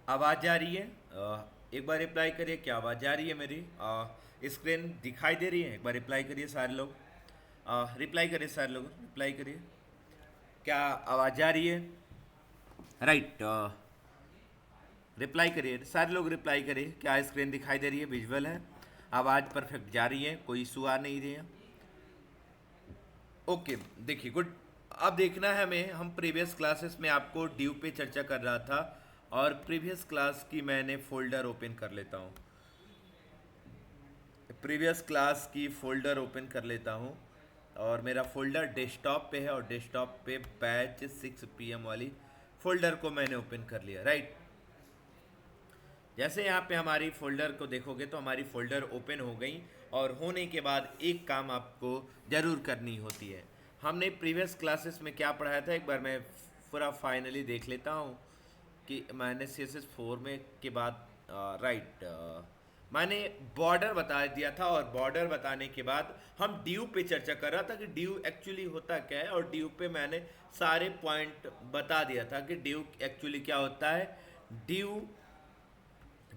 आवाज़ जा रही है? एक बार रिप्लाई करिए, क्या आवाज़ जा रही है मेरी? स्क्रीन दिखाई दे रही है? एक बार रिप्लाई करिए सारे लोग। रिप्लाई करिए सारे लोग, रिप्लाई करिए। क्या आवाज़ जा रही है? राइट। रिप्लाई करिए सारे लोग, रिप्लाई करिए। क्या स्क्रीन दिखाई दे रही है? विजुअल है? आवाज़ परफेक्ट जा रही है? कोई इशू आ नहीं रही है? ओके। देखिए, गुड। अब देखना है हमें, हम प्रीवियस क्लासेस में आपको ड्यू पे चर्चा कर रहा था, और प्रीवियस क्लास की मैंने फोल्डर ओपन कर लेता हूँ। प्रीवियस क्लास की फ़ोल्डर ओपन कर लेता हूँ, और मेरा फ़ोल्डर डेस्कटॉप पे है, और डेस्कटॉप पे बैच 6 PM वाली फ़ोल्डर को मैंने ओपन कर लिया। राइट। जैसे यहाँ पे हमारी फ़ोल्डर को देखोगे तो हमारी फ़ोल्डर ओपन हो गई, और होने के बाद एक काम आपको ज़रूर करनी होती है। हमने प्रीवियस क्लासेस में क्या पढ़ाया था, एक बार मैं पूरा फाइनली देख लेता हूँ कि मैंने CSS4 में के बाद राइट, मैंने बॉर्डर बता दिया था, और बॉर्डर बताने के बाद हम ड्यू पे चर्चा कर रहा था कि ड्यू एक्चुअली होता क्या है, और ड्यू पे मैंने सारे पॉइंट बता दिया था कि ड्यू एक्चुअली क्या होता है। ड्यू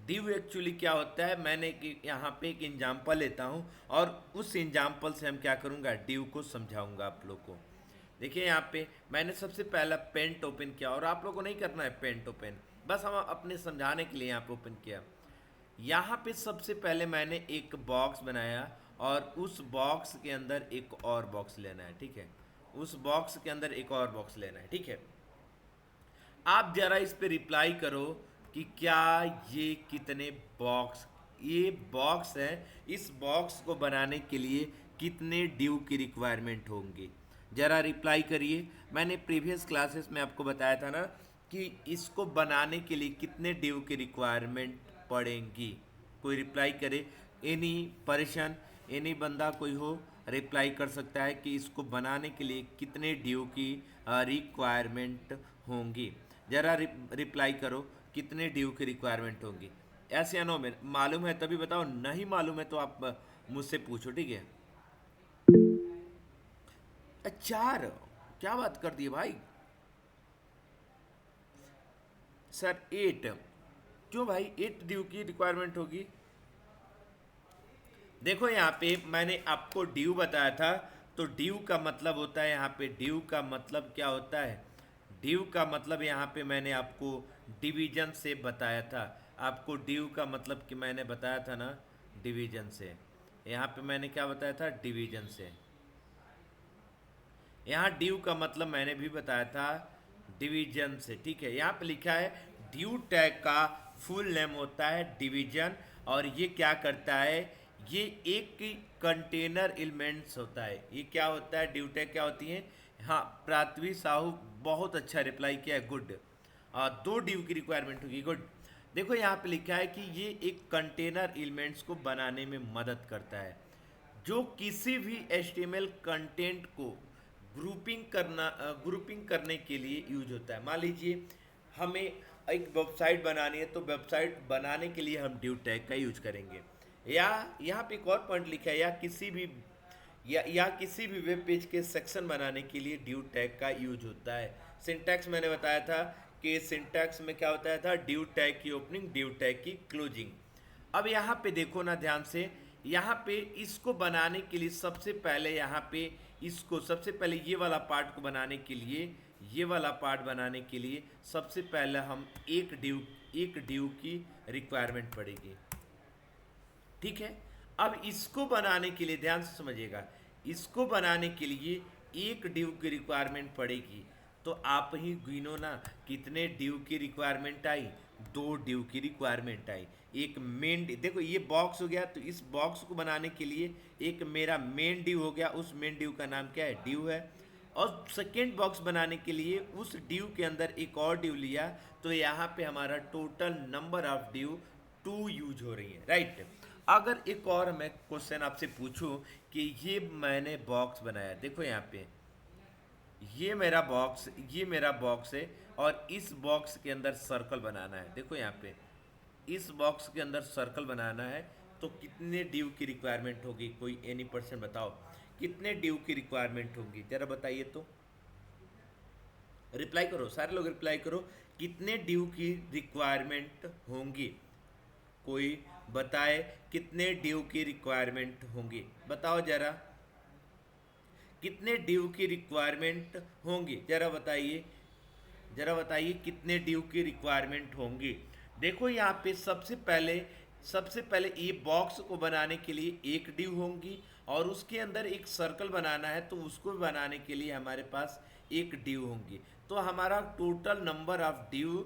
ड्यू एक्चुअली क्या होता है, मैंने यहाँ पे एक एग्जाम्पल लेता हूँ, और उस एग्जाम्पल से हम क्या करूँगा, ड्यू को समझाऊंगा आप लोग को। देखिए यहाँ पे मैंने सबसे पहला पेंट ओपन किया, और आप लोग को नहीं करना है पेंट ओपन, बस हम अपने समझाने के लिए यहाँ पे ओपन किया। यहाँ पे सबसे पहले मैंने एक बॉक्स बनाया, और उस बॉक्स के अंदर एक और बॉक्स लेना है, ठीक है। उस बॉक्स के अंदर एक और बॉक्स लेना है, ठीक है। आप जरा इस पे रिप्लाई करो कि क्या ये कितने बॉक्स, ये बॉक्स है, इस बॉक्स को बनाने के लिए कितने ड्यू की रिक्वायरमेंट होंगी? जरा रिप्लाई करिए। मैंने प्रीवियस क्लासेस में आपको बताया था ना कि इसको बनाने के लिए कितने ड्यू की रिक्वायरमेंट पड़ेंगी। कोई रिप्लाई करे। एनी पर्सन, एनी बंदा कोई हो, रिप्लाई कर सकता है कि इसको बनाने के लिए कितने ड्यू की रिक्वायरमेंट होंगी। जरा रिप्लाई करो, कितने ड्यू की रिक्वायरमेंट होंगी। ऐसे या नो में मालूम है तभी बताओ, नहीं मालूम है तो आप मुझसे पूछो, ठीक है। चार? क्या बात कर दी भाई। सर 8? क्यों भाई 8 ड्यू की रिक्वायरमेंट होगी? देखो यहाँ पे मैंने आपको ड्यू बताया था, तो ड्यू का मतलब होता है, यहाँ पे ड्यू का मतलब क्या होता है, ड्यू का मतलब यहाँ पे मैंने आपको डिवीजन से बताया था। आपको ड्यू का मतलब कि मैंने बताया था ना, डिवीजन से। यहाँ पे मैंने क्या बताया था, डिवीजन से। यहाँ ड्यू का मतलब मैंने भी बताया था, डिवीजन से, ठीक है। यहाँ पे लिखा है ड्यू टैग का फुल नेम होता है डिवीजन, और ये क्या करता है, ये एक कंटेनर एलिमेंट्स होता है। ये क्या होता है, ड्यू टैग क्या होती है? हाँ, पृथ्वी साहू बहुत अच्छा रिप्लाई किया है, गुड। 2 ड्यू की रिक्वायरमेंट होगी, गुड। देखो यहाँ पे लिखा है कि ये एक कंटेनर एलिमेंट्स को बनाने में मदद करता है, जो किसी भी HTML कंटेंट को ग्रुपिंग करने के लिए यूज होता है। मान लीजिए हमें एक वेबसाइट बनानी है, तो वेबसाइट बनाने के लिए हम ड्यू टैग का यूज करेंगे। या यहाँ पे एक और पॉइंट लिखा है, या किसी भी वेब पेज के सेक्शन बनाने के लिए ड्यू टैग का यूज होता है। सिंटैक्स मैंने बताया था कि सिंटैक्स में क्या होता था, ड्यू टैग की ओपनिंग, ड्यू टैग की क्लोजिंग। अब यहाँ पे देखो ना ध्यान से, यहाँ पे इसको बनाने के लिए सबसे पहले, यहाँ पे इसको सबसे पहले ये वाला पार्ट को बनाने के लिए, ये वाला पार्ट बनाने के लिए सबसे पहले हम एक ड्यू की रिक्वायरमेंट पड़ेगी, ठीक है। अब इसको बनाने के लिए ध्यान से समझिएगा, इसको बनाने के लिए एक ड्यू की रिक्वायरमेंट पड़ेगी। तो आप ही गिनो ना, कितने ड्यू की रिक्वायरमेंट आई, 2 ड्यू की रिक्वायरमेंट आई। एक मेन, देखो ये बॉक्स हो गया, तो इस बॉक्स को बनाने के लिए एक मेरा मेन ड्यू हो गया, उस मेन ड्यू का नाम क्या है, ड्यू है। और सेकेंड बॉक्स बनाने के लिए उस ड्यू के अंदर एक और ड्यू लिया, तो यहाँ पे हमारा total number of due 2 use हो रही है, राइट। अगर एक और मैं क्वेश्चन आपसे पूछूं कि ये मैंने बॉक्स बनाया, देखो यहाँ पे ये मेरा बॉक्स है, और इस बॉक्स के अंदर सर्कल बनाना है। देखो यहाँ पे इस बॉक्स के अंदर सर्कल बनाना है, तो कितने ड्यू की रिक्वायरमेंट होगी? कोई एनी पर्सन बताओ, कितने ड्यू की रिक्वायरमेंट होगी, जरा बताइए तो। रिप्लाई करो, सारे लोग रिप्लाई करो। कितने ड्यू की रिक्वायरमेंट होंगी? कोई बताए कितने ड्यू की रिक्वायरमेंट होंगी, बताओ जरा। कितने ड्यू की रिक्वायरमेंट होंगी, जरा बताइए, जरा बताइए कितने ड्यू की रिक्वायरमेंट होंगी। देखो यहाँ पे सबसे पहले ये बॉक्स को बनाने के लिए एक ड्यू होंगी, और उसके अंदर एक सर्कल बनाना है तो उसको बनाने के लिए हमारे पास एक ड्यू होंगी। तो हमारा टोटल नंबर ऑफ ड्यू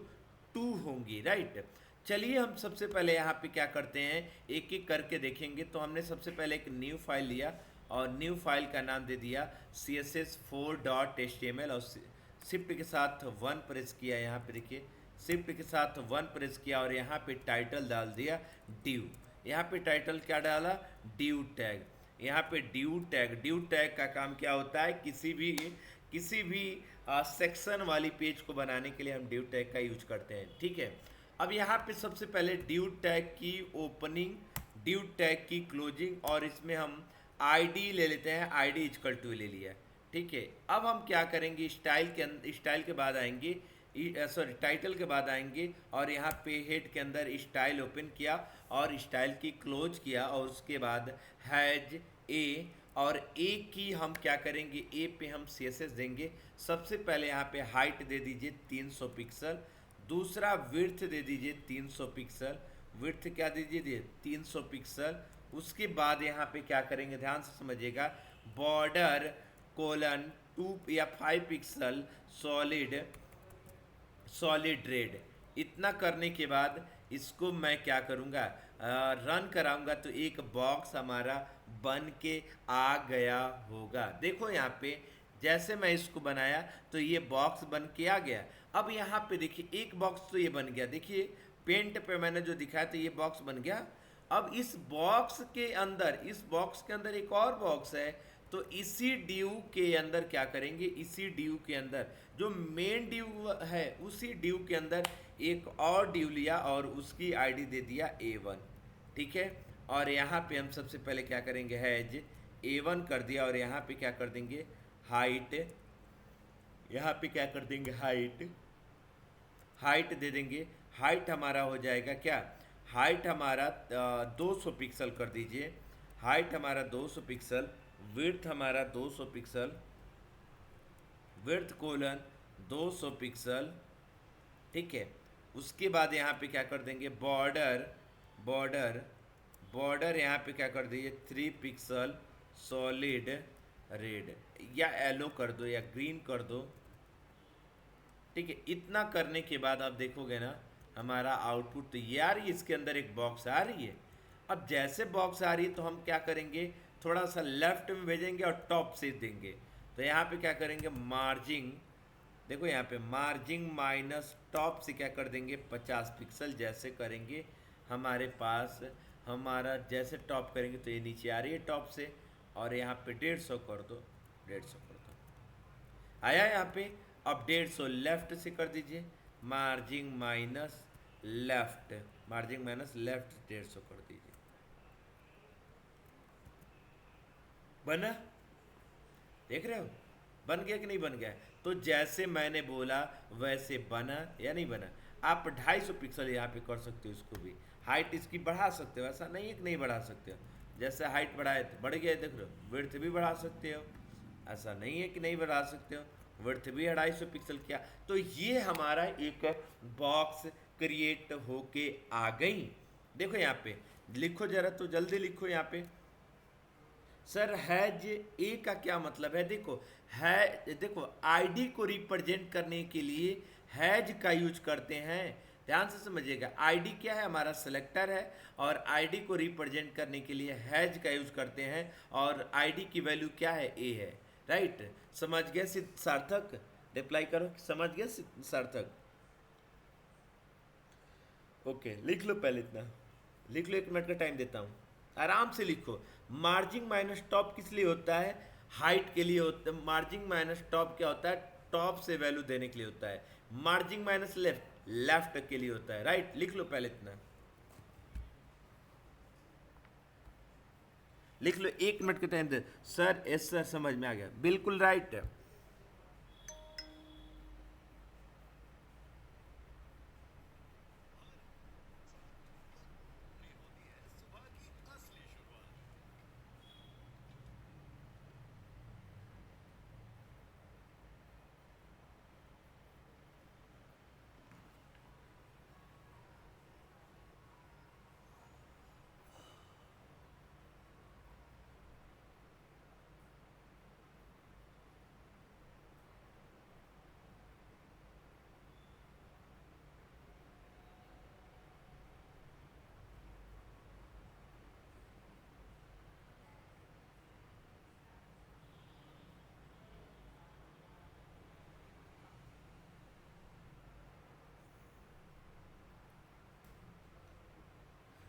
2 होंगी, राइट। चलिए हम सबसे पहले यहाँ पे क्या करते हैं, एक एक करके देखेंगे। तो हमने सबसे पहले एक न्यू फाइल लिया और न्यू फाइल का नाम दे दिया css4.html, और शिफ्ट के साथ 1 प्रेस किया। यहाँ पे देखिए शिफ्ट के साथ 1 प्रेस किया और यहाँ पे टाइटल डाल दिया ड्यू। यहाँ पे टाइटल क्या डाला, ड्यू टैग। यहाँ पे ड्यू टैग का काम क्या होता है, किसी भी सेक्शन वाली पेज को बनाने के लिए हम ड्यू टैग का यूज करते हैं, ठीक है। अब यहाँ पे सबसे पहले ड्यू टैग की ओपनिंग, ड्यू टैग की क्लोजिंग, और इसमें हम आईडी ले लेते हैं, आईडी इक्वल टू ले लिया, ठीक है। अब हम क्या करेंगे, स्टाइल के बाद आएंगे, सॉरी टाइटल के बाद आएंगे, और यहाँ पे हेड के अंदर स्टाइल ओपन किया और स्टाइल की क्लोज किया, और उसके बाद हैज ए, और ए की हम क्या करेंगे, ए पे हम CSS देंगे। सबसे पहले यहाँ पे हाइट दे दीजिए 300 पिक्सल, दूसरा विड्थ दे दीजिए 300 पिक्सल, विड्थ क्या दीजिए 300 पिक्सल। उसके बाद यहाँ पे क्या करेंगे, ध्यान से समझिएगा, बॉर्डर कोलन 2 या 5 पिक्सल सॉलिड रेड। इतना करने के बाद इसको मैं क्या करूँगा, रन कराऊंगा, तो एक बॉक्स हमारा बन के आ गया होगा। देखो यहाँ पे जैसे मैं इसको बनाया तो ये बॉक्स बन के आ गया। अब यहाँ पे देखिए एक बॉक्स तो ये बन गया, देखिए पेंट पे मैंने जो दिखाया तो ये बॉक्स बन गया। अब इस बॉक्स के अंदर एक और बॉक्स है, तो इसी ड्यू के अंदर क्या करेंगे, इसी ड्यू के अंदर जो मेन ड्यू है उसी ड्यू के अंदर एक और ड्यू लिया और उसकी आईडी दे दिया A1, ठीक है। और यहाँ पे हम सबसे पहले क्या करेंगे, हैज A1 कर दिया, और यहाँ पे क्या कर देंगे, हाइट, यहाँ पे क्या कर देंगे, हाइट दे देंगे। हाइट हमारा हो जाएगा क्या, हाइट हमारा 200 पिक्सल कर दीजिए, हाइट हमारा 200 पिक्सल, विड्थ हमारा 200 पिक्सल, विड्थ कोलन 200 पिक्सल, ठीक है। उसके बाद यहाँ पे क्या कर देंगे, बॉर्डर यहाँ पे क्या कर दीजिए 3 पिक्सल सॉलिड रेड, या येलो कर दो या ग्रीन कर दो, ठीक है। इतना करने के बाद आप देखोगे ना हमारा आउटपुट तो ये आ रही है, इसके अंदर एक बॉक्स आ रही है। अब जैसे बॉक्स आ रही है तो हम क्या करेंगे, थोड़ा सा लेफ्ट में भेजेंगे और टॉप से देंगे। तो यहाँ पे क्या करेंगे, मार्जिंग, देखो यहाँ पे मार्जिंग माइनस टॉप से क्या कर देंगे 50 पिक्सल, जैसे करेंगे हमारे पास हमारा जैसे टॉप करेंगे तो ये नीचे आ रही है टॉप से, और यहाँ पे 150 कर दो, 150 कर दो, आया यहाँ पे। अब 150 लेफ्ट से कर दीजिए, मार्जिंग माइनस लेफ्ट 150 कर दीजिए, बना, देख रहे हो बन गया कि नहीं बन गया। तो जैसे मैंने बोला वैसे बना या नहीं बना। आप 250 पिक्सल यहाँ पे कर सकते हो, इसको भी हाइट इसकी बढ़ा सकते हो, ऐसा नहीं है कि नहीं बढ़ा सकते हो। जैसे हाइट बढ़ाए तो बढ़ गया, देख रहे हो, विड्थ भी बढ़ा सकते हो, ऐसा नहीं है कि नहीं बढ़ा सकते हो, विड्थ भी 250 पिक्सल किया। तो ये हमारा एक बॉक्स क्रिएट होके आ गई। देखो यहाँ पे लिखो जरा, तो जल्दी लिखो यहाँ पे, सर हैज ए का क्या मतलब है। देखो आईडी को रिप्रेजेंट करने के लिए हैज का यूज करते हैं, ध्यान से समझिएगा। आईडी क्या है, हमारा सिलेक्टर है, और आईडी को रिप्रेजेंट करने के लिए हैज का यूज करते हैं, और आईडी की वैल्यू क्या है, ए है, राइट। समझ गए सार्थक, रिप्लाई करो, समझ गए सार्थक। ओके लिख लो, पहले इतना लिख लो, 1 मिनट का टाइम देता हूँ, आराम से लिखो। मार्जिंग माइनस टॉप किस लिए होता है, हाइट के लिए होता है। मार्जिंग माइनस टॉप क्या होता है, टॉप से वैल्यू देने के लिए होता है। मार्जिंग माइनस लेफ्ट के लिए होता है, राइट। लिख लो पहले इतना, लिख लो, 1 मिनट का टाइम दे। सर एस सर समझ में आ गया, बिल्कुल राइट है।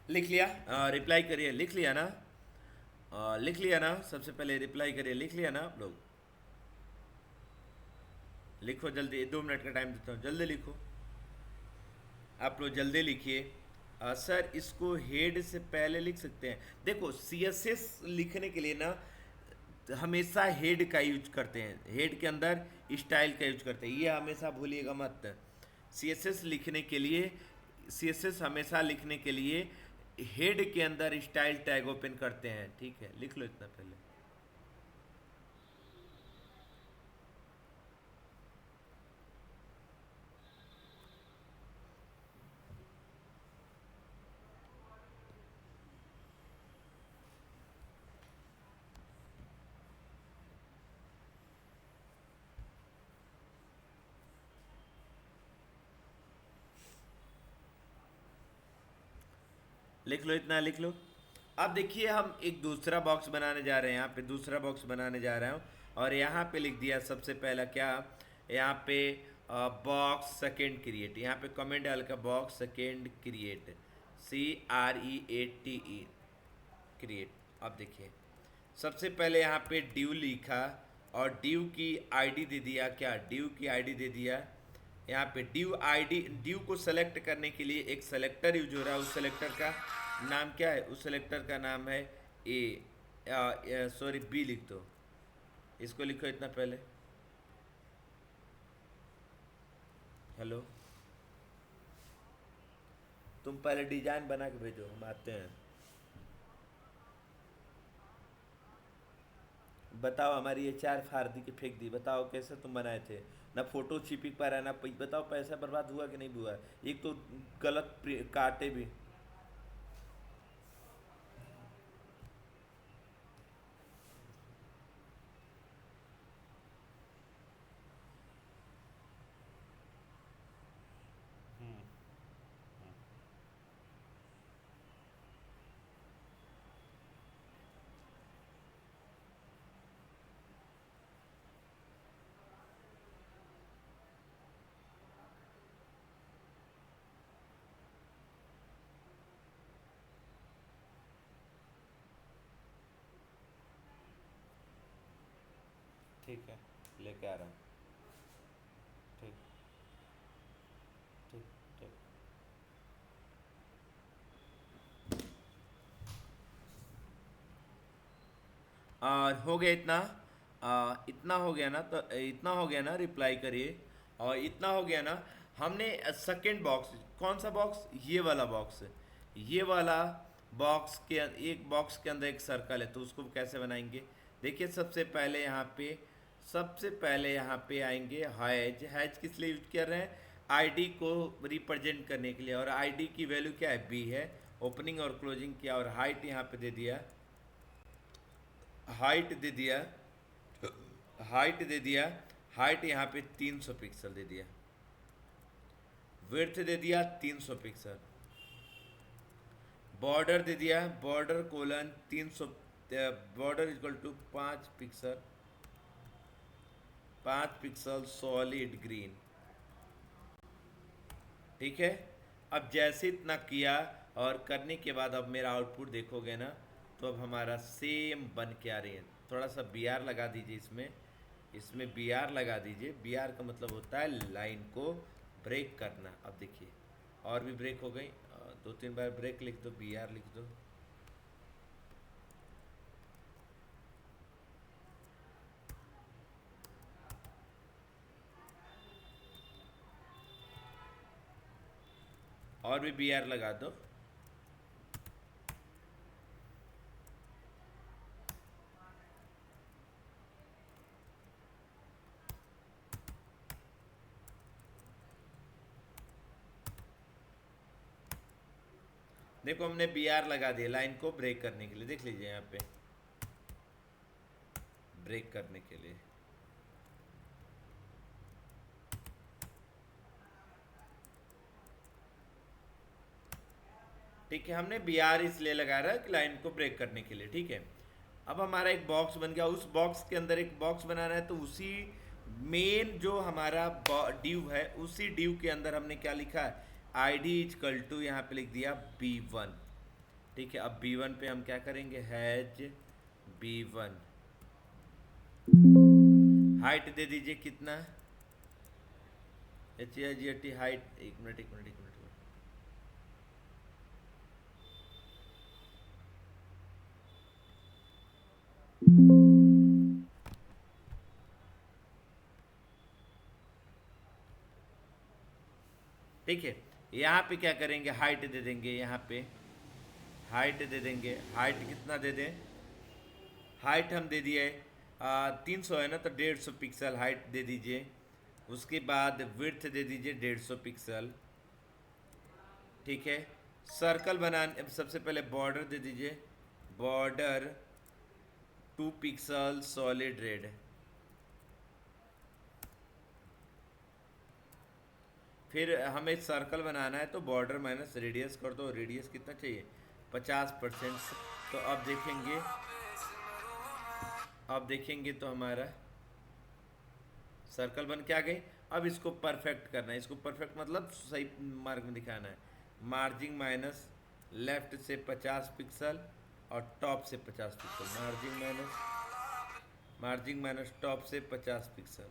लिख लिया? रिप्लाई करिए, लिख लिया ना? लिख लिया ना? सबसे पहले रिप्लाई करिए, लिख लिया ना आप लोग? लिखो जल्दी, 2 मिनट का टाइम देता हूँ, जल्दी लिखो। आप लोग जल्दी लिखिए। सर इसको हेड से पहले लिख सकते हैं? देखो सीएसएस लिखने के लिए ना हमेशा हेड का यूज करते हैं, हेड के अंदर स्टाइल का यूज करते हैं, ये हमेशा भूलिएगा मत। सीएसएस लिखने के लिए, सीएसएस हमेशा लिखने के लिए हेड के अंदर स्टाइल टैग ओपन करते हैं, ठीक है? लिख लो इतना पहले। लिख लो इतना, लिख लो। अब देखिए हम एक दूसरा बॉक्स बनाने जा रहे हैं, यहाँ पे दूसरा बॉक्स बनाने जा रहा हूँ और यहाँ पे लिख दिया सबसे पहला क्या, यहाँ पे बॉक्स सेकेंड क्रिएट, यहाँ पे कमेंट डाल का box second create, CREATE create. अब देखिए सबसे पहले यहाँ पे ड्यू लिखा और ड्यू की आईडी दे दिया, क्या ड्यू की आईडी दे दिया। यहाँ पे ड्यू आईडी, ड्यू को सेलेक्ट करने के लिए एक सेलेक्टर यूज हो रहा है, उस सेलेक्टर का नाम क्या है? उस सेलेक्टर का नाम है सॉरी बी लिख दो, इसको लिखो इतना पहले। हेलो, तुम पहले डिजाइन बना के भेजो, हम आते हैं। बताओ, हमारी ये चार फाड़ दी के फेंक दी, बताओ कैसे तुम बनाए थे? ना फोटो चिपक पा रहा है ना बताओ पैसा बर्बाद हुआ कि नहीं हुआ? एक तो गलत काटे भी। ठीक है, लेके आ रहा हूँ। ठीक, ठीक, ठीक। हो गया इतना? इतना हो गया ना? तो इतना हो गया ना, रिप्लाई करिए। और इतना हो गया ना, हमने सेकंड बॉक्स, कौन सा बॉक्स? ये वाला बॉक्स, ये वाला बॉक्स के एक बॉक्स के अंदर एक सर्कल है, तो उसको कैसे बनाएंगे? देखिए सबसे पहले यहाँ पे, सबसे पहले यहाँ पे आएंगे हैज। हैज किस लिए यूज कर रहे हैं? आईडी को रिप्रेजेंट करने के लिए, और आईडी की वैल्यू क्या है? बी है। ओपनिंग और क्लोजिंग किया और हाइट यहाँ पे दे दिया, हाइट दे दिया, हाइट दे दिया, हाइट यहाँ पे 300 पिक्सल दे दिया, विड्थ दे दिया 300 पिक्सल, बॉर्डर दे दिया, border colon 300, border equal to 5 pixel, 5 pixel solid green, ठीक है? अब जैसे इतना किया और करने के बाद अब मेरा आउटपुट देखोगे ना, तो अब हमारा सेम बन के आ रही है। थोड़ा सा बी आर लगा दीजिए इसमें, इसमें बी आर लगा दीजिए। बी आर का मतलब होता है लाइन को ब्रेक करना। अब देखिए और भी ब्रेक हो गई, 2-3 बार ब्रेक लिख दो, बी आर लिख दो। और भी बी आर लगा दो। देखो हमने बी आर लगा दिया लाइन को ब्रेक करने के लिए, देख लीजिए यहाँ पे ब्रेक करने के लिए। ठीक है, हमने बी आर इसलिए लगा रहा है कि लाइन को ब्रेक करने के लिए, ठीक है? अब हमारा एक बॉक्स बन गया, उस बॉक्स के अंदर एक बॉक्स बनाना है, तो उसी मेन जो हमारा ड्यू है, उसी ड्यू के अंदर हमने क्या लिखा है? आई डी इजकल टू, यहाँ पे लिख दिया B1, ठीक है, अब B1 पे हम क्या करेंगे, हैज B1 हाइट दे दीजिए कितना, HIGT हाइट, एक मिनट एक मिनट एक मिनट। ठीक है, यहाँ पे क्या करेंगे, हाइट दे देंगे, यहाँ पे हाइट दे देंगे, हाइट कितना दे दें, हाइट हम दे दिए 300 है ना, तो 150 पिक्सल हाइट दे दीजिए। उसके बाद विड्थ दे दीजिए 150 पिक्सल। ठीक है, सर्कल बनाने सबसे पहले बॉर्डर दे दीजिए, बॉर्डर 2 पिक्सल सॉलिड रेड। फिर हमें सर्कल बनाना है तो बॉर्डर माइनस रेडियस कर दो, रेडियस कितना चाहिए, 50%। तो अब देखेंगे तो हमारा सर्कल बन के आ गई। अब इसको परफेक्ट करना है, इसको परफेक्ट मतलब सही मार्ग में दिखाना है। मार्जिन माइनस लेफ्ट से 50 पिक्सल और टॉप से 50 पिक्सल, मार्जिन माइनस टॉप से 50 पिक्सल।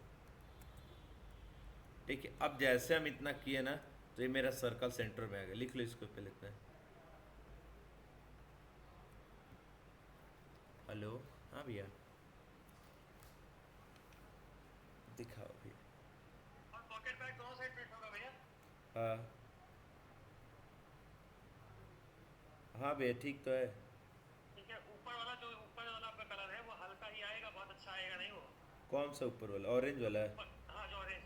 ठीक है, अब जैसे हम इतना किए ना, तो ये मेरा सर्कल सेंटर में आ गया। लिख लो इसको पहले इतना। हेलो, हाँ भैया, दिखाओ भैया। और पॉकेट बैग दोनों साइड फिट होगा भैया? हाँ हाँ भैया, ठीक तो है। ठीक है, ऊपर वाला जो ऊपर वाला आपका कलर है वो हल्का ही आएगा, बहुत अच्छा आएगा नहीं वो? कौन सा ऊपर वाला, ऑरेंज वाला है? हाँ, जो ऑरेंज।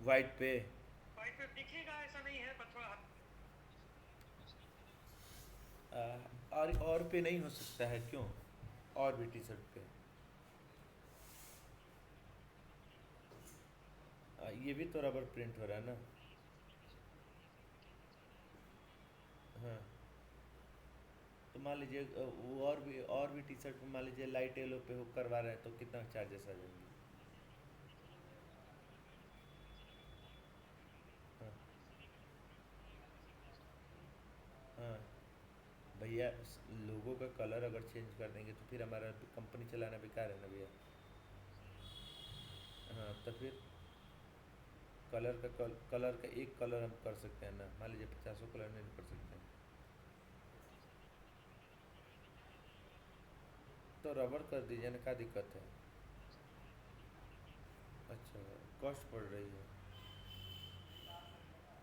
वाइट पे दिखेगा, ऐसा नहीं है, पर थोड़ा और पे नहीं हो सकता है क्यों, और भी टी शर्ट पे ये भी तो रबर प्रिंट हो रहा है ना। हाँ, तो मान लीजिए वो और भी टी शर्ट पे मान लीजिए लाइट येलो पे हो करवा रहे हैं तो कितना चार्जेस आ जाएंगे? हाँ हाँ भैया, लोगों का कलर अगर चेंज कर देंगे तो फिर हमारा कंपनी चलाना बेकार है ना भैया। हाँ, तो फिर कलर का एक कलर हम कर सकते हैं ना, मान लीजिए 50 कलर नहीं कर सकते हैं। तो रबर कर दीजिए ना, क्या दिक्कत है? अच्छा, कॉस्ट पड़ रही है।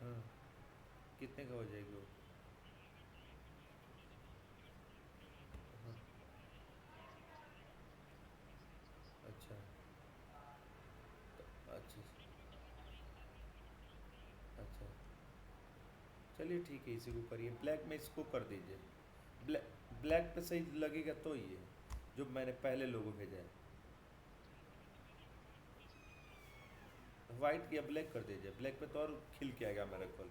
हाँ, कितने का हो जाएगी वो? हाँ, अच्छा अच्छा अच्छा, चलिए ठीक है, इसी को करिए, ब्लैक में इसको कर दीजिए। ब्लैक पे सही लगेगा तो ये जो मैंने पहले लोगो भेजा है। वाइट या ब्लैक कर दीजिए, ब्लैक पे तो और खिल के आएगा मेरा कॉल।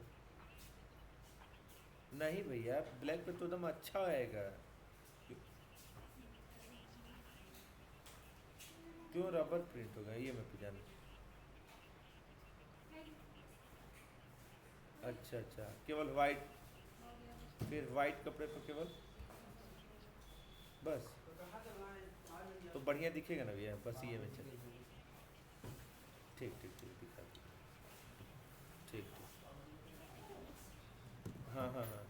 नहीं भैया, ब्लैक पे तो एकदम अच्छा आएगा। क्यों, क्यों रबर प्रिंट होगा, ये मैं तो जान। अच्छा अच्छा, केवल वाइट, फिर वाइट कपड़े पर केवल, बस तो बढ़िया दिखेगा ना भैया, बस ये में चल। ठीक ठीक ठीक, दिखा दो। ठीक ठीक, हाँ हाँ हाँ।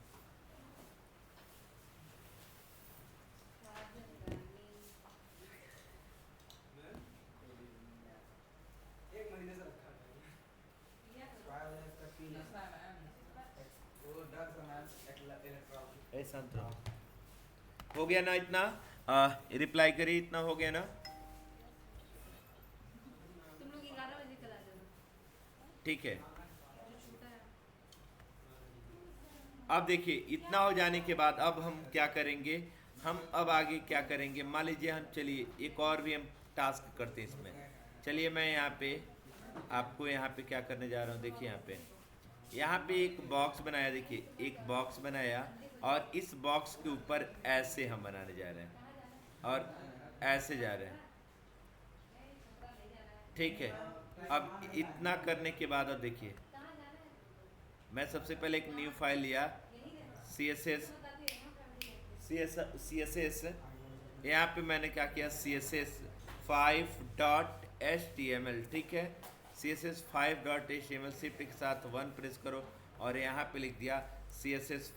ए शांत रहो। हो गया ना इतना? रिप्लाई करिए, इतना हो गया ना? ठीक है, अब देखिए इतना हो जाने के बाद अब हम क्या करेंगे, हम अब आगे क्या करेंगे, मान लीजिए हम, चलिए एक और भी हम टास्क करते हैं इसमें। चलिए मैं यहाँ पे आपको यहाँ पे क्या करने जा रहा हूँ, देखिए यहाँ पे एक बॉक्स बनाया, देखिए एक बॉक्स बनाया, और इस बॉक्स के ऊपर ऐसे हम बनाने जा रहे हैं और ऐसे जा रहे हैं। ठीक है, अब इतना करने के बाद अब देखिए, मैं सबसे पहले एक न्यू फाइल लिया, CSS CSS यहाँ पे मैंने क्या किया, CSS 5.html, ठीक है। CSS 5.html शिफ्ट के साथ 1 प्रेस करो और यहाँ पे लिख दिया CSS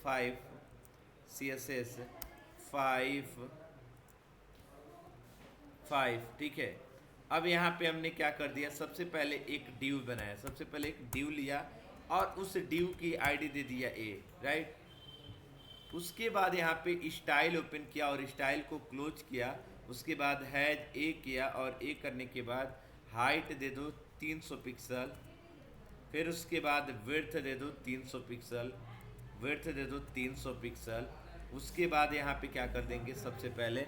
5, ठीक है। अब यहाँ पे हमने क्या कर दिया, सबसे पहले एक डिव बनाया, सबसे पहले एक डिव लिया और उस डिव की आईडी दे दिया a, राइट। उसके बाद यहाँ पे स्टाइल ओपन किया और स्टाइल को क्लोज किया। उसके बाद हैज ए किया और ए करने के बाद हाइट दे दो 300 पिक्सल, फिर उसके बाद विड्थ दे दो 300 पिक्सल, विड्थ दे दो 300 पिक्सल। उसके बाद यहाँ पे क्या कर देंगे, सबसे पहले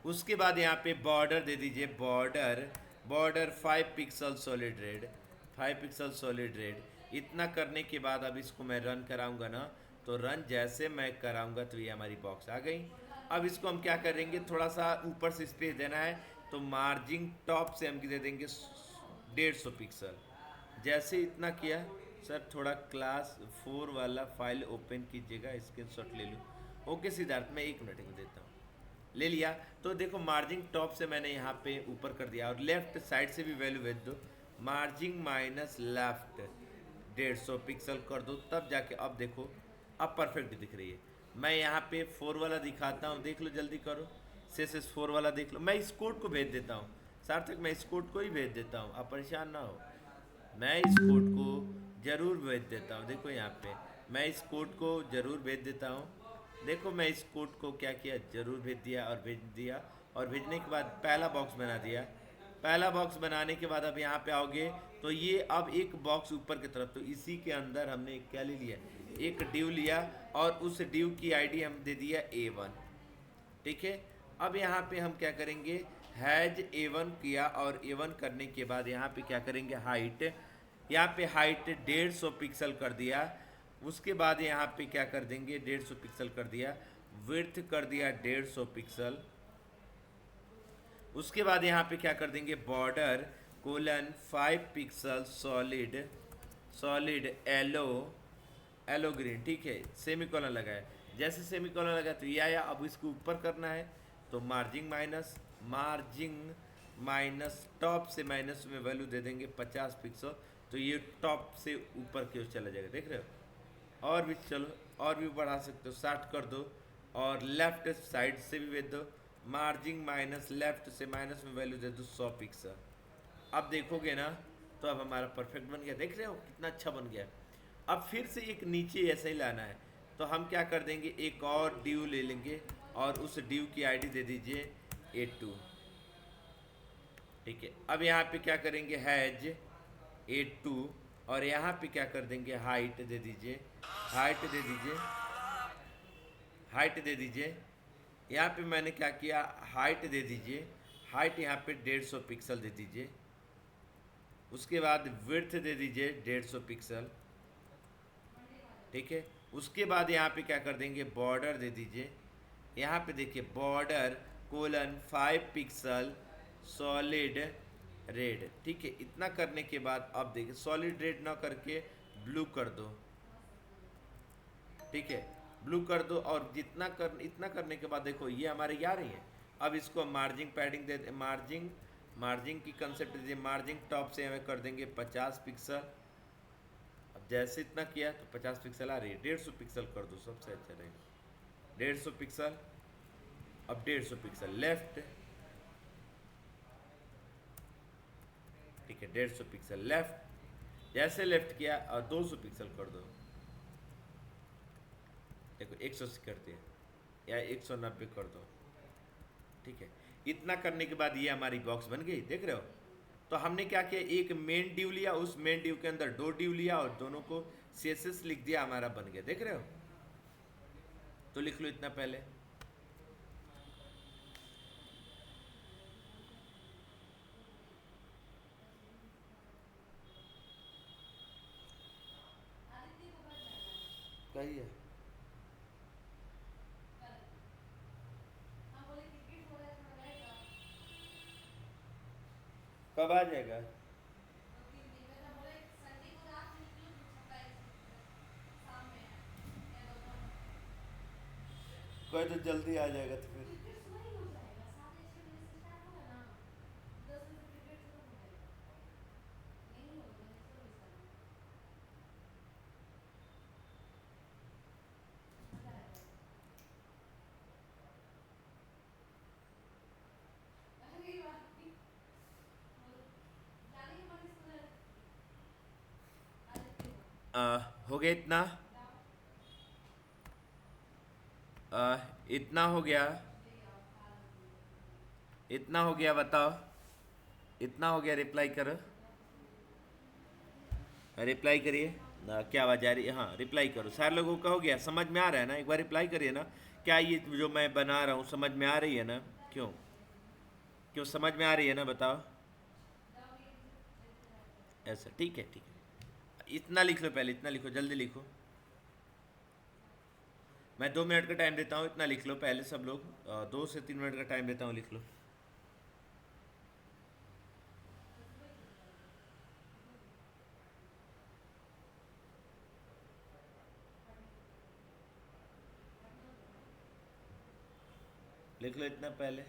उसके बाद यहाँ पे बॉर्डर दे दीजिए, border 5 pixel solid red, 5 pixel solid red. इतना करने के बाद अब इसको मैं रन कराऊंगा ना, तो रन जैसे मैं कराऊंगा तो ये हमारी बॉक्स आ गई। अब इसको हम क्या करेंगे, थोड़ा सा ऊपर से स्पेस देना है, तो मार्जिन टॉप से हम दे देंगे 150 पिक्सल। जैसे इतना किया, सर थोड़ा क्लास 4 वाला फाइल ओपन कीजिएगा, स्क्रीनशॉट ले लूँ। ओके सिद्धार्थ, मैं 1 मिनट में देता हूँ। ले लिया, तो देखो मार्जिन टॉप से मैंने यहाँ पे ऊपर कर दिया और लेफ्ट साइड से भी वैल्यू भेज दो, मार्जिन माइनस लेफ्ट 150 पिक्सल कर दो, तब जाके अब देखो अब परफेक्ट दिख रही है। मैं यहाँ पे 4 वाला दिखाता हूँ, देख लो, जल्दी करो। CSS 4 वाला देख लो, मैं इस कोड को भेज देता हूँ सार्थक, मैं इस कोड को ही भेज देता हूँ, आप परेशान ना हो, मैं इस कोड को ज़रूर भेज देता हूँ। देखो यहाँ पे मैं इस कोड को ज़रूर भेज देता हूँ। देखो मैं इस कोड को क्या किया, ज़रूर भेज दिया और भेज दिया, और भेजने के बाद पहला बॉक्स बना दिया। पहला बॉक्स बनाने के बाद अब यहाँ पे आओगे तो ये अब एक बॉक्स ऊपर की तरफ, तो इसी के अंदर हमने क्या ले लिया, एक डिव लिया और उस डिव की आईडी हम दे दिया A1, ठीक है। अब यहाँ पे हम क्या करेंगे, हैज A1 किया और A1 करने के बाद यहाँ पे क्या करेंगे, हाइट, यहाँ पे हाइट 150 पिक्सल कर दिया। उसके बाद यहाँ पे क्या कर देंगे, 150 पिक्सल कर दिया, विड्थ कर दिया 150 पिक्सल। उसके बाद यहाँ पे क्या कर देंगे, border colon 5 pixel solid yellow green, ठीक है। सेमी कॉलन लगाए, जैसे सेमी कॉलन लगा तो ये आया। अब इसको ऊपर करना है, तो मार्जिन माइनस टॉप से माइनस में वैल्यू दे देंगे 50 पिक्सल, तो ये टॉप से ऊपर की ओर चला जाएगा, देख रहे हो। और भी चलो, और भी बढ़ा सकते हो, 60 कर दो और लेफ्ट साइड से भी भेज दो, मार्जिन माइनस लेफ्ट से माइनस में वैल्यू दे दो 100 पिक्सल। अब देखोगे ना तो अब हमारा परफेक्ट बन गया, देख रहे हो कितना अच्छा बन गया। अब फिर से एक नीचे ऐसा ही लाना है, तो हम क्या कर देंगे, एक और ड्यू ले लेंगे और उस ड्यू की आईडी दे दीजिए A2, ठीक है। अब यहाँ पे क्या करेंगे, हैज A2 और यहाँ पे क्या कर देंगे, हाइट दे दीजिए, हाइट दे दीजिए। यहाँ पे मैंने क्या किया, हाइट दे दीजिए, हाइट यहाँ पे 150 पिक्सल दे दीजिए। उसके बाद विड्थ दे दीजिए 150 पिक्सल, ठीक है। उसके बाद यहाँ पे क्या कर देंगे, बॉर्डर दे दीजिए, यहाँ पे देखिए border colon 5 pixel solid red, ठीक है। इतना करने के बाद अब देखिए सॉलिड रेड ना करके ब्लू कर दो, ठीक है, ब्लू कर दो। और इतना करने के बाद देखो ये हमारे ये आ रही है। अब इसको मार्जिन पैडिंग दे, मार्जिन की कंसेप्ट दीजिए, मार्जिन टॉप से हमें कर देंगे 50 पिक्सल। अब जैसे इतना किया तो 50 पिक्सल आ रही है, 150 पिक्सल कर दो, सबसे अच्छा रहेगा 150 पिक्सल। अब 150 पिक्सल लेफ्ट, ठीक है, 150 पिक्सल लेफ्ट। जैसे लेफ्ट किया और 200 पिक्सल कर दो, देखो 180 करते हैं या 190 कर दो, ठीक है। इतना करने के बाद ये हमारी बॉक्स बन गई, देख रहे हो। तो हमने क्या किया, एक मेन ड्यू लिया, उस मेन ड्यू के अंदर 2 ड्यू लिया और दोनों को CSS लिख दिया, हमारा बन गया, देख रहे हो। तो लिख लो इतना पहले, कहिए कब आ जाएगा। कोई तो जल्दी आ जाएगा तो फिर हो गया इतना। इतना हो गया, इतना हो गया, बताओ इतना हो गया, रिप्लाई करो, रिप्लाई करिए। क्या आवाज़ आ रही है? हाँ रिप्लाई करो, सारे लोगों का हो गया, समझ में आ रहा है ना? एक बार रिप्लाई करिए ना। क्या ये जो मैं बना रहा हूँ समझ में आ रही है ना? क्यों क्यों समझ में आ रही है ना, बताओ। ऐसा ठीक है, ठीक है, इतना लिख लो, पहले इतना लिखो, जल्दी लिखो। मैं 2 मिनट का टाइम देता हूँ, इतना लिख लो पहले सब लोग। 2 से 3 मिनट का टाइम देता हूँ, लिख लो। लिख लो इतना पहले।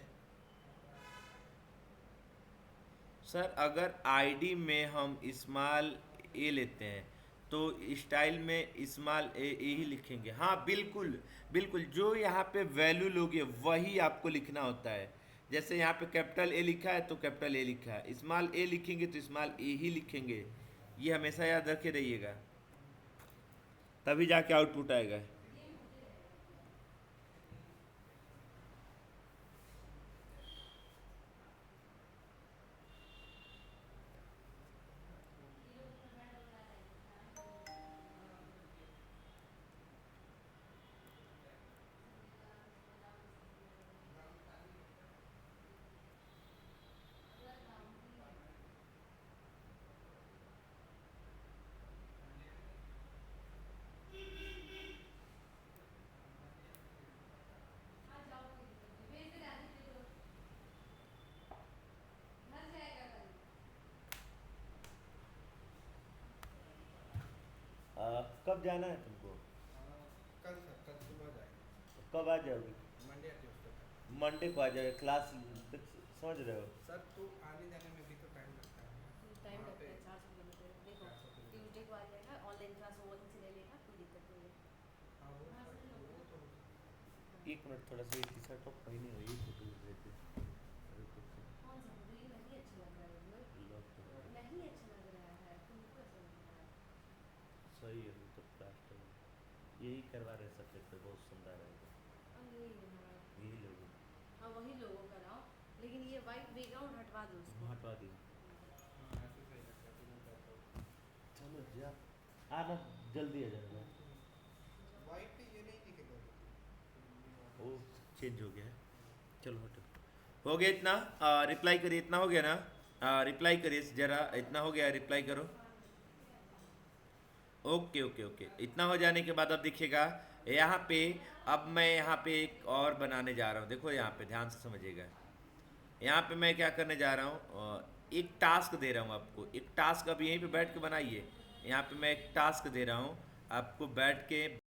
सर अगर आईडी में हम स्मॉल ए लेते हैं तो स्टाइल में स्मॉल ए ही लिखेंगे। हाँ बिल्कुल, बिल्कुल, जो यहाँ पे वैल्यू लोगे वही आपको लिखना होता है। जैसे यहाँ पे कैपिटल ए लिखा है तो कैपिटल ए लिखा है, स्मॉल ए लिखेंगे तो स्मॉल ए ही लिखेंगे। ये हमेशा याद रखे रहिएगा, तभी जाके आउटपुट आएगा। कब जाना है तुमको? कल सर, कल सुबह जाएंगे। कब आ जाओगे? मंडे या ट्यूसडे तक। मंडे को आ जाओगे, क्लास समझ रहे हो? सर तो आने जाने में भी तो टाइम लगता है ना। टाइम वहाँ लगता पे है 400 किलोमीटर। देखो 400 किलोमीटर। ट्यूसडे को आ जाएगा, ऑनलाइन क्लास वो वहीं से ले लेगा, कोई दिक्कत नहीं है। हाँ वो हाँ, सर, सही वो होगा। तो एक मिनट, थोड़ा सा टी शर्ट टॉप पहने हुई फोटो लेते। कौन सा फोटो? ये नहीं अच्छा लग रहा है मुझे, नहीं अच्छा लग रहा है तुमको, ऐसा लग रहा है। सही है, तो प्लास्टर यही करवा रहे सफेद पे, बहुत सुंदर है। अब यही है हाँ। यही लोग हाँ वही लोगों का नाम, लेकिन ये वाइट बैकग्राउंड हटवा दो उसको। हटवा दिए। हाँ ऐसे सही लगता है, तो मैं कहता हूँ चलो जा, आना जल्दी आ जाना। वाइट पे ये नहीं दिखेगा। वो चेंज हो गया है, चलो हटो। हो गया इतना, रिप्लाई करिए, इतना हो गया ना? रिप्लाई करिए जरा, इतना हो गया, रिप्लाई करो। ओके ओके ओके, इतना हो जाने के बाद अब दिखेगा यहाँ पे। अब मैं यहाँ पे एक और बनाने जा रहा हूँ, देखो यहाँ पे ध्यान से समझिएगा। यहाँ पे मैं क्या करने जा रहा हूँ, एक टास्क दे रहा हूँ आपको, एक टास्क अब यहीं पे बैठ के बनाइए। यहाँ पे मैं एक टास्क दे रहा हूँ आपको, बैठ के